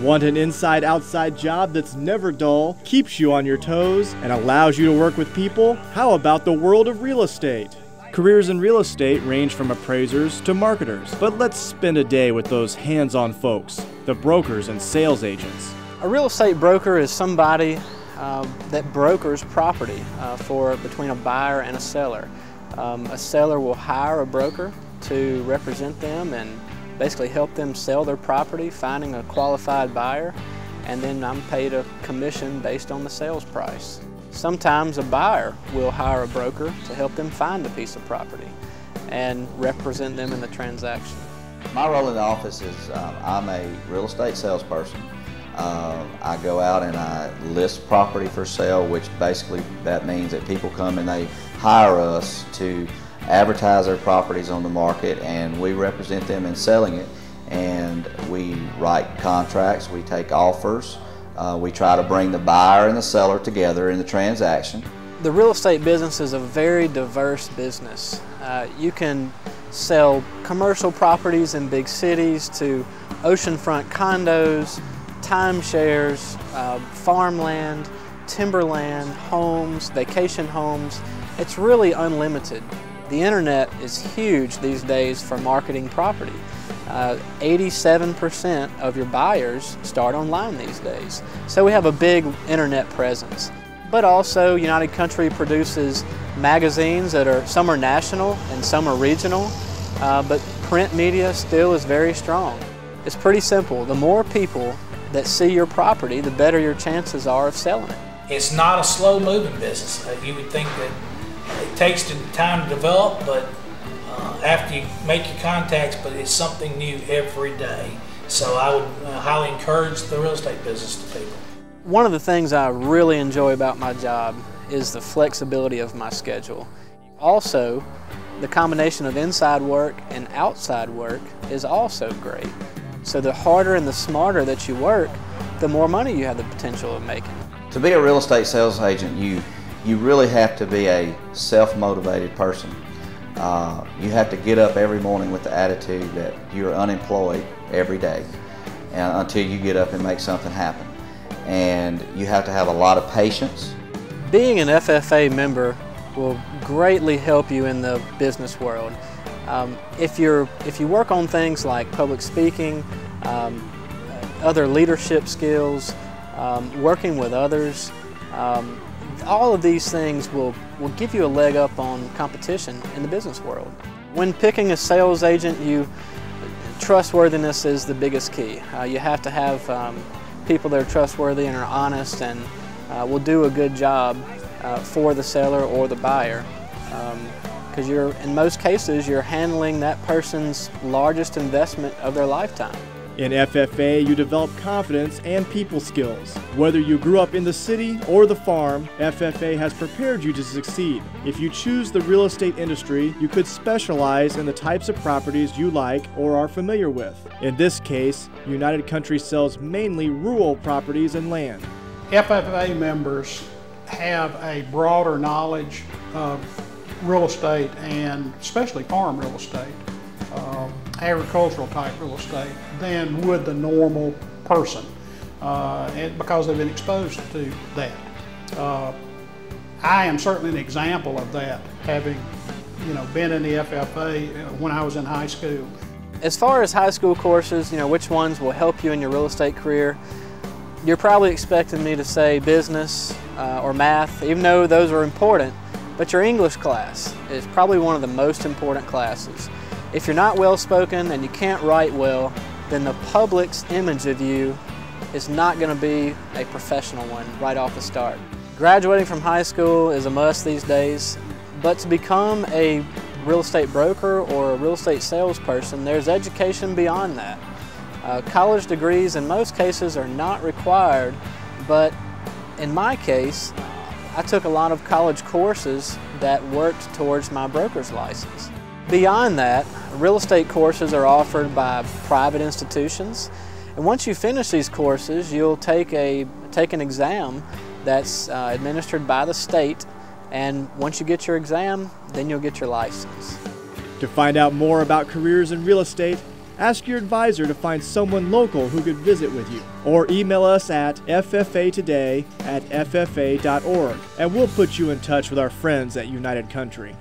Want an inside-outside job that's never dull, keeps you on your toes, and allows you to work with people? How about the world of real estate? Careers in real estate range from appraisers to marketers, but let's spend a day with those hands-on folks, the brokers and sales agents. A real estate broker is somebody that brokers property for between a buyer and a seller. A seller will hire a broker to represent them and basically help them sell their property, finding a qualified buyer, and then I'm paid a commission based on the sales price. Sometimes a buyer will hire a broker to help them find a piece of property and represent them in the transaction. My role in the office is I'm a real estate salesperson. I go out and I list property for sale, which basically that means that people come and they hire us to advertise their properties on the market, and we represent them in selling it. And we write contracts, we take offers, we try to bring the buyer and the seller together in the transaction. The real estate business is a very diverse business. You can sell commercial properties in big cities to oceanfront condos, timeshares, farmland, timberland, homes, vacation homes. It's really unlimited. The internet is huge these days for marketing property. 87% of your buyers start online these days. So we have a big internet presence. But also United Country produces magazines that are, some are national and some are regional, but print media still is very strong. It's pretty simple. The more people that see your property, the better your chances are of selling it. It's not a slow-moving business. You would think that it takes time to develop, but after you make your contacts, but it's something new every day. So I would highly encourage the real estate business to people. One of the things I really enjoy about my job is the flexibility of my schedule. Also, the combination of inside work and outside work is also great. So the harder and the smarter that you work, the more money you have the potential of making. To be a real estate sales agent, you really have to be a self-motivated person. You have to get up every morning with the attitude that you're unemployed every day until you get up and make something happen. And you have to have a lot of patience. Being an FFA member will greatly help you in the business world. If you work on things like public speaking, other leadership skills, working with others, all of these things will give you a leg up on competition in the business world. When picking a sales agent, trustworthiness is the biggest key. You have to have people that are trustworthy and are honest and will do a good job for the seller or the buyer. Because in most cases, you're handling that person's largest investment of their lifetime. In FFA, you develop confidence and people skills. Whether you grew up in the city or the farm, FFA has prepared you to succeed. If you choose the real estate industry, you could specialize in the types of properties you like or are familiar with. In this case, United Country sells mainly rural properties and land. FFA members have a broader knowledge of real estate, and especially farm real estate, agricultural type real estate, than would the normal person, and because they've been exposed to that. I am certainly an example of that, having been in the FFA when I was in high school. As far as high school courses, which ones will help you in your real estate career, you're probably expecting me to say business or math, even though those are important. But your English class is probably one of the most important classes. If you're not well-spoken and you can't write well, then the public's image of you is not going to be a professional one right off the start. Graduating from high school is a must these days, but to become a real estate broker or a real estate salesperson, there's education beyond that. College degrees in most cases are not required, but in my case, I took a lot of college courses that worked towards my broker's license. Beyond that, real estate courses are offered by private institutions, and once you finish these courses, you'll take an exam that's administered by the state, and once you get your exam, then you'll get your license. To find out more about careers in real estate, Ask your advisor to find someone local who could visit with you. Or email us at ffatoday@ffa.org, and we'll put you in touch with our friends at United Country.